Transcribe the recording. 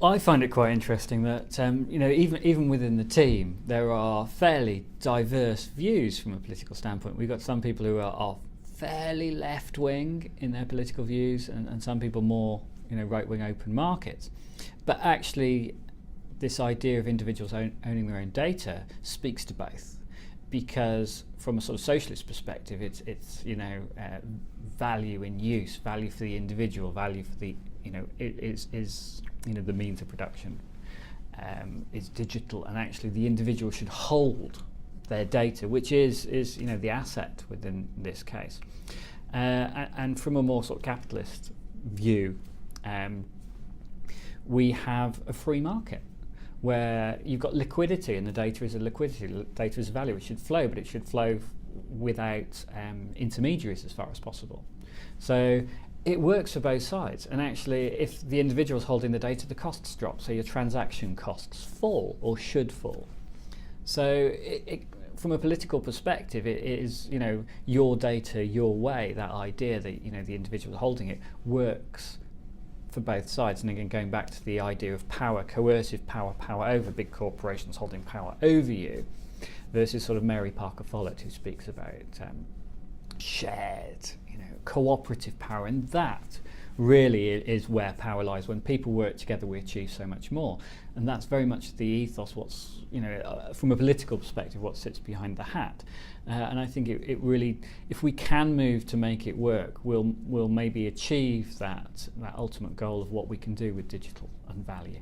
I find it quite interesting that even within the team there are fairly diverse views from a political standpoint. We've got some people who are fairly left wing in their political views, and some people more right wing open markets. But actually, this idea of individuals owning their own data speaks to both, because from a sort of socialist perspective, it's value in use, value for the individual, value for the the means of production is digital, and actually the individual should hold their data, which is the asset within this case. And from a more sort of capitalist view, we have a free market where you've got liquidity, and the data is a liquidity, data is a value. It should flow, but it should flow without intermediaries as far as possible. So it works for both sides, and actually if the individual's holding the data, the costs drop, so your transaction costs fall, or should fall. So from a political perspective, it is your data, your way. That idea that the individual holding it works for both sides. And again, going back to the idea of power, coercive power, power over big corporations holding power over you, versus sort of Mary Parker Follett, who speaks about shared, cooperative power. And that really is where power lies. When people work together, we achieve so much more. And that's very much the ethos, what's, from a political perspective, what sits behind the hat. And I think it really, if we can move to make it work, we'll maybe achieve that ultimate goal of what we can do with digital and value.